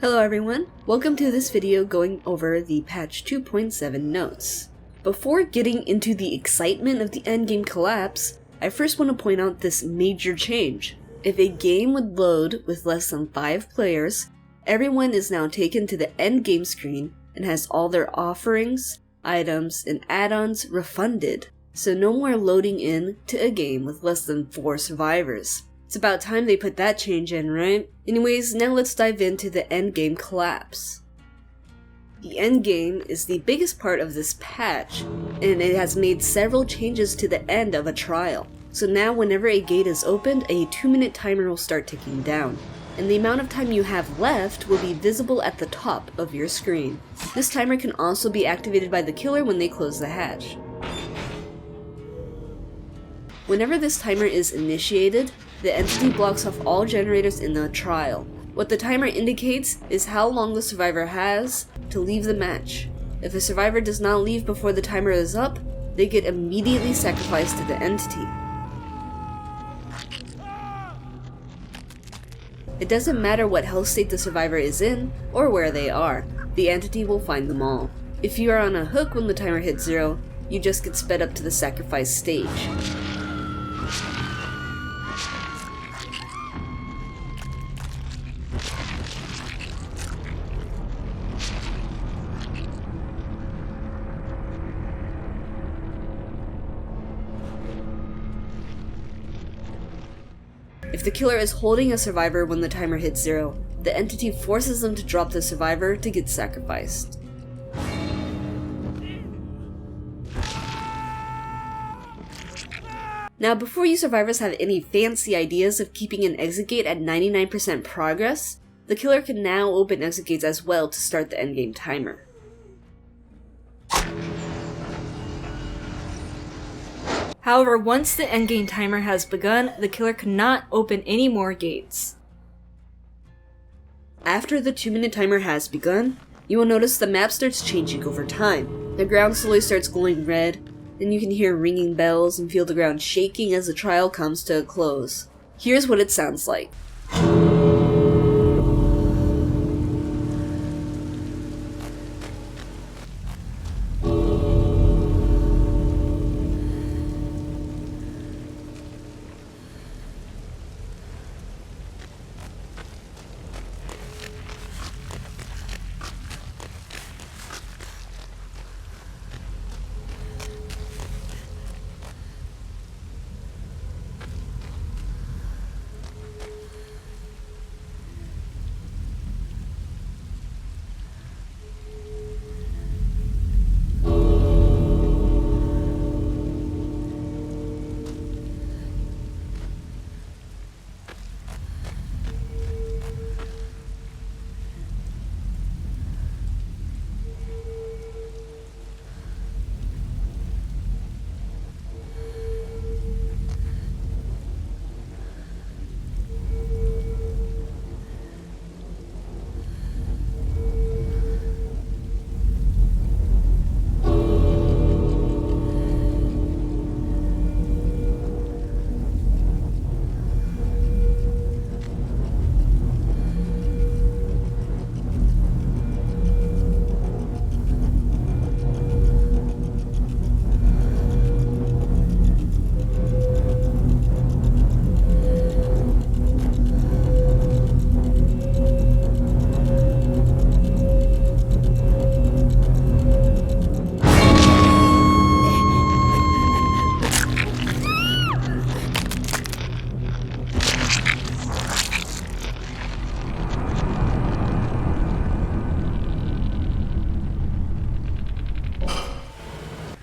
Hello everyone, welcome to this video going over the patch 2.7 notes. Before getting into the excitement of the endgame collapse, I first want to point out this major change. If a game would load with less than 5 players, everyone is now taken to the endgame screen and has all their offerings, items, and add-ons refunded. So no more loading in to a game with less than 4 survivors. It's about time they put that change in, right? Anyways, now let's dive into the endgame collapse. The endgame is the biggest part of this patch, and it has made several changes to the end of a trial. So now whenever a gate is opened, a 2-minute timer will start ticking down, and the amount of time you have left will be visible at the top of your screen. This timer can also be activated by the killer when they close the hatch. Whenever this timer is initiated, the entity blocks off all generators in the trial. What the timer indicates is how long the survivor has to leave the match. If a survivor does not leave before the timer is up, they get immediately sacrificed to the entity. It doesn't matter what health state the survivor is in, or where they are, the entity will find them all. If you are on a hook when the timer hits 0, you just get sped up to the sacrifice stage. If the killer is holding a survivor when the timer hits 0, the entity forces them to drop the survivor to get sacrificed. Now, before you survivors have any fancy ideas of keeping an exit gate at 99% progress, the killer can now open exit gates as well to start the endgame timer. However, once the endgame timer has begun, the killer cannot open any more gates. After the 2-minute timer has begun, you will notice the map starts changing over time. The ground slowly starts glowing red, then you can hear ringing bells and feel the ground shaking as the trial comes to a close. Here's what it sounds like.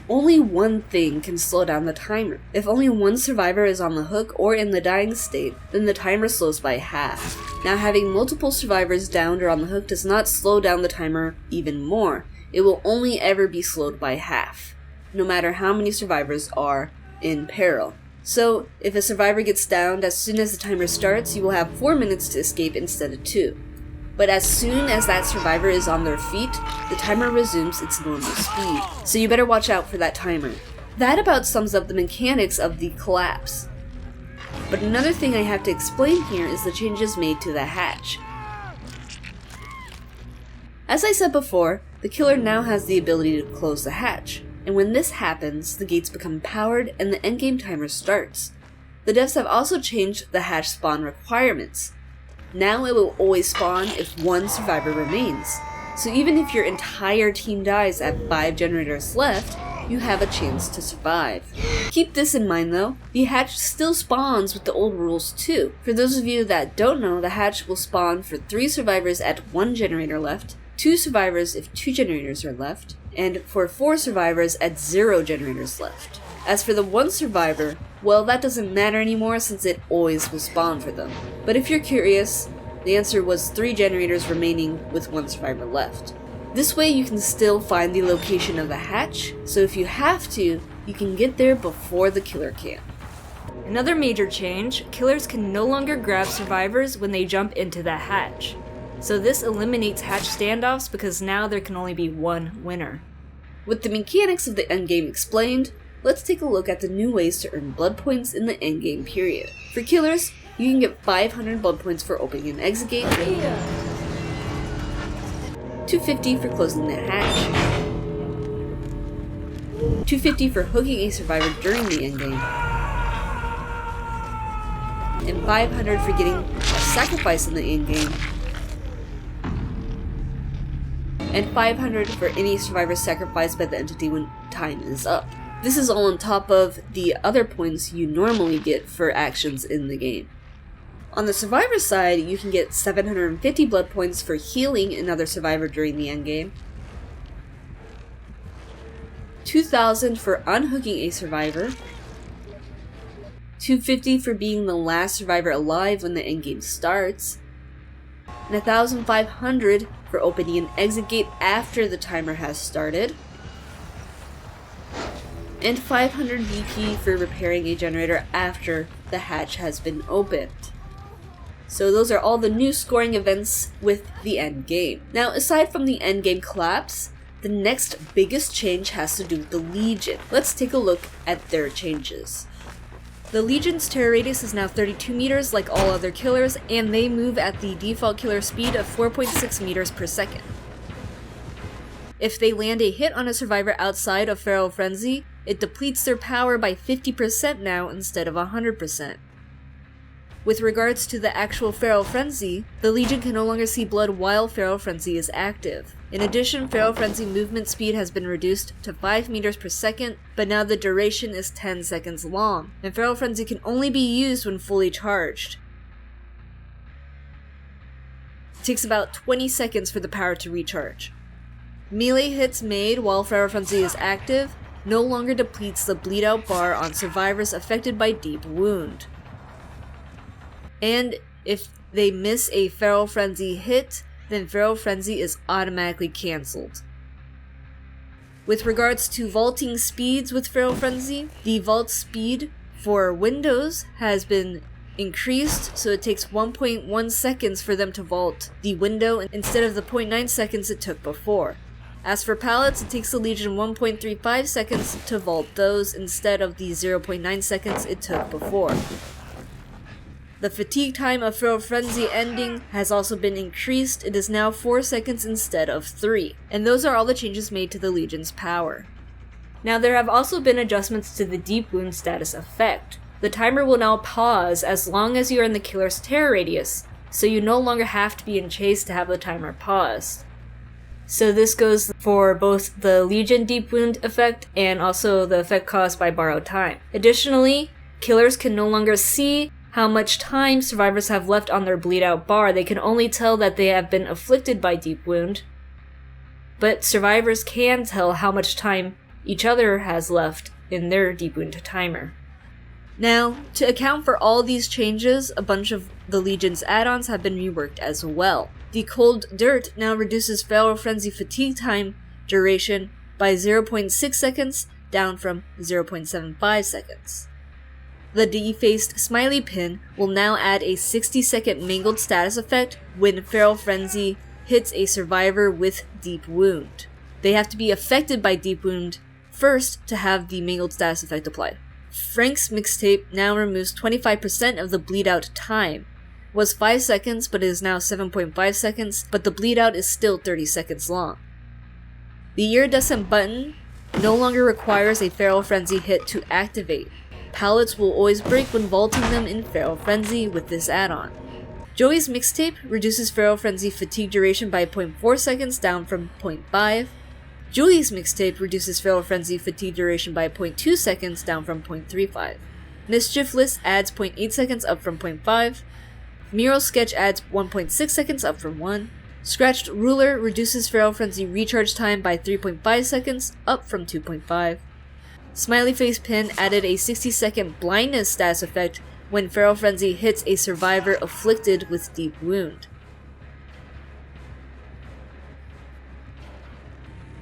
Only one thing can slow down the timer. If only one survivor is on the hook or in the dying state, then the timer slows by half. Now, having multiple survivors downed or on the hook does not slow down the timer even more. It will only ever be slowed by half, no matter how many survivors are in peril. So, if a survivor gets downed as soon as the timer starts, you will have 4 minutes to escape instead of 2. But as soon as that survivor is on their feet, the timer resumes its normal speed. So you better watch out for that timer. That about sums up the mechanics of the collapse. But another thing I have to explain here is the changes made to the hatch. As I said before, the killer now has the ability to close the hatch, and when this happens, the gates become powered and the endgame timer starts. The devs have also changed the hatch spawn requirements. Now it will always spawn if one survivor remains, so even if your entire team dies at 5 generators left, you have a chance to survive. Keep this in mind though, the hatch still spawns with the old rules too. For those of you that don't know, the hatch will spawn for 3 survivors at 1 generator left, 2 survivors if 2 generators are left, and for 4 survivors at 0 generators left. As for the 1 survivor, well, that doesn't matter anymore since it always will spawn for them. But if you're curious, the answer was 3 generators remaining with 1 survivor left. This way you can still find the location of the hatch, so if you have to, you can get there before the killer can. Another major change, killers can no longer grab survivors when they jump into the hatch. So this eliminates hatch standoffs because now there can only be 1 winner. With the mechanics of the endgame explained, let's take a look at the new ways to earn blood points in the endgame period. For killers, you can get 500 blood points for opening an exit gate, 250 for closing the hatch, 250 for hooking a survivor during the endgame, and 500 for getting a sacrifice in the endgame, and 500 for any survivor sacrificed by the entity when time is up. This is all on top of the other points you normally get for actions in the game. On the survivor side, you can get 750 blood points for healing another survivor during the endgame, 2,000 for unhooking a survivor, 250 for being the last survivor alive when the endgame starts, and 1,500 for opening an exit gate after the timer has started, and 500 VP for repairing a generator after the hatch has been opened. So those are all the new scoring events with the end game. Now, aside from the end game collapse, the next biggest change has to do with the Legion. Let's take a look at their changes. The Legion's terror radius is now 32 meters like all other killers, and they move at the default killer speed of 4.6 meters per second. If they land a hit on a survivor outside of Feral Frenzy, it depletes their power by 50% now instead of 100%. With regards to the actual Feral Frenzy, the Legion can no longer see blood while Feral Frenzy is active. In addition, Feral Frenzy movement speed has been reduced to 5 meters per second, but now the duration is 10 seconds long, and Feral Frenzy can only be used when fully charged. It takes about 20 seconds for the power to recharge. Melee hits made while Feral Frenzy is active no longer depletes the bleed out bar on survivors affected by deep wound. And if they miss a Feral Frenzy hit, then Feral Frenzy is automatically cancelled. With regards to vaulting speeds with Feral Frenzy, the vault speed for Windows has been increased, so it takes 1.1 seconds for them to vault the window instead of the 0.9 seconds it took before. As for pallets, it takes the Legion 1.35 seconds to vault those instead of the 0.9 seconds it took before. The fatigue time of Feral Frenzy ending has also been increased. It is now 4 seconds instead of 3. And those are all the changes made to the Legion's power. Now there have also been adjustments to the deep wound status effect. The timer will now pause as long as you are in the killer's terror radius, so you no longer have to be in chase to have the timer paused. So this goes for both the Legion deep wound effect and also the effect caused by borrowed time. Additionally, killers can no longer see how much time survivors have left on their bleed out bar. They can only tell that they have been afflicted by deep wound, but survivors can tell how much time each other has left in their deep wound timer. Now, to account for all these changes, a bunch of the Legion's add-ons have been reworked as well. The Cold Dirt now reduces Feral Frenzy fatigue time duration by 0.6 seconds, down from 0.75 seconds. The Defaced Smiley Pin will now add a 60-second mangled status effect when Feral Frenzy hits a survivor with deep wound. They have to be affected by deep wound first to have the mangled status effect applied. Frank's Mixtape now removes 25% of the bleed out time. was 5 seconds but is now 7.5 seconds, but the bleed out is still 30 seconds long. The iridescent button no longer requires a Feral Frenzy hit to activate. Pallets will always break when vaulting them in Feral Frenzy with this add-on. Joey's mixtape reduces Feral Frenzy fatigue duration by 0.4 seconds down from 0.5. Julie's mixtape reduces Feral Frenzy fatigue duration by 0.2 seconds down from 0.35. Mischiefless adds 0.8 seconds up from 0.5. Mural Sketch adds 1.6 seconds up from 1. Scratched Ruler reduces Feral Frenzy recharge time by 3.5 seconds up from 2.5. Smiley Face Pin added a 60-second blindness status effect when Feral Frenzy hits a survivor afflicted with Deep Wound.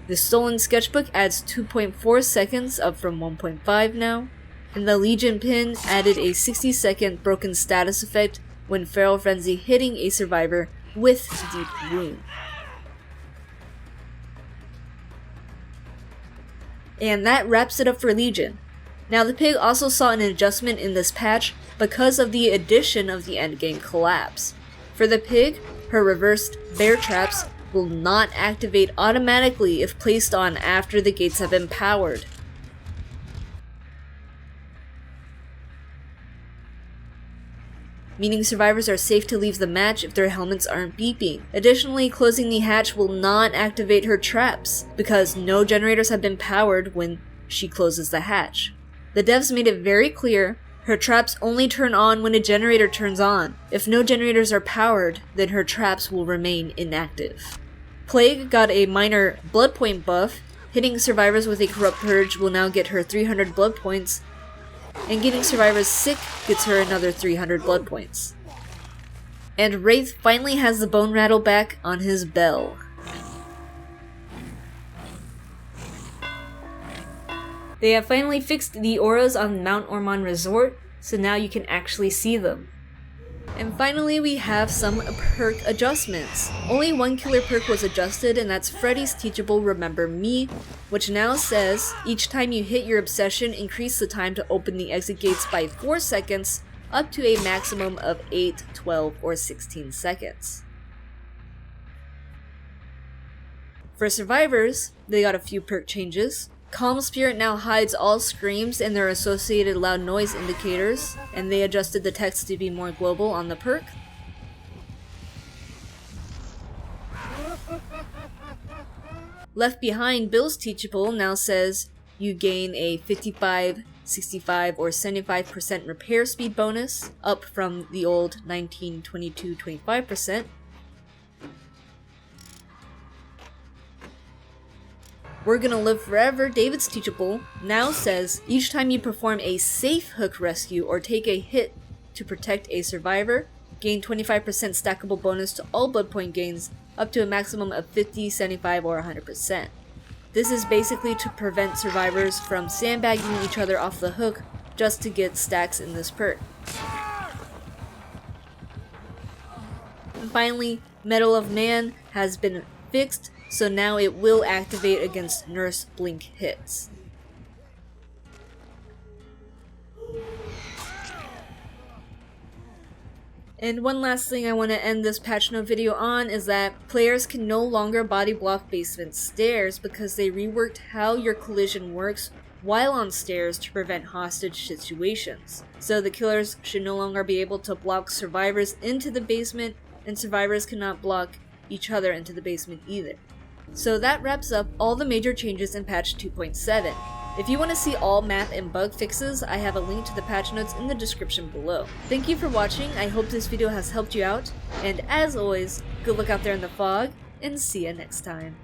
The Stolen Sketchbook adds 2.4 seconds up from 1.5 now, and the Legion Pin added a 60-second broken status effect when Feral Frenzy hitting a survivor with Deep Wound. And that wraps it up for Legion. Now the pig also saw an adjustment in this patch because of the addition of the endgame collapse. For the pig, her reversed bear traps will not activate automatically if placed on after the gates have been powered. Meaning survivors are safe to leave the match if their helmets aren't beeping. Additionally, closing the hatch will not activate her traps, because no generators have been powered when she closes the hatch. The devs made it very clear her traps only turn on when a generator turns on. If no generators are powered, then her traps will remain inactive. Plague got a minor blood point buff. Hitting survivors with a Corrupt Purge will now get her 300 blood points, and getting survivors sick gets her another 300 blood points. And Wraith finally has the bone rattle back on his bell. They have finally fixed the auras on Mount Ormond Resort, so now you can actually see them. And finally we have some perk adjustments. Only one killer perk was adjusted, and that's Freddy's Teachable Remember Me, which now says, each time you hit your obsession, increase the time to open the exit gates by 4 seconds, up to a maximum of 8, 12, or 16 seconds. For survivors, they got a few perk changes. Calm Spirit now hides all screams and their associated loud noise indicators, and they adjusted the text to be more global on the perk. Left Behind Bill's Teachable now says you gain a 55, 65, or 75% repair speed bonus, up from the old 19, 22, 25%. We're Gonna Live Forever, David's Teachable, now says each time you perform a safe hook rescue or take a hit to protect a survivor, gain 25% stackable bonus to all blood point gains, up to a maximum of 50, 75, or 100%. This is basically to prevent survivors from sandbagging each other off the hook just to get stacks in this perk. And finally, Medal of Man has been fixed, so now it will activate against Nurse Blink hits. And one last thing I want to end this patch note video on is that players can no longer body block basement stairs because they reworked how your collision works while on stairs to prevent hostage situations. So the killers should no longer be able to block survivors into the basement, and survivors cannot block each other into the basement either. So that wraps up all the major changes in patch 2.7. If you want to see all map and bug fixes, I have a link to the patch notes in the description below. Thank you for watching, I hope this video has helped you out, and as always, good luck out there in the fog, and see you next time.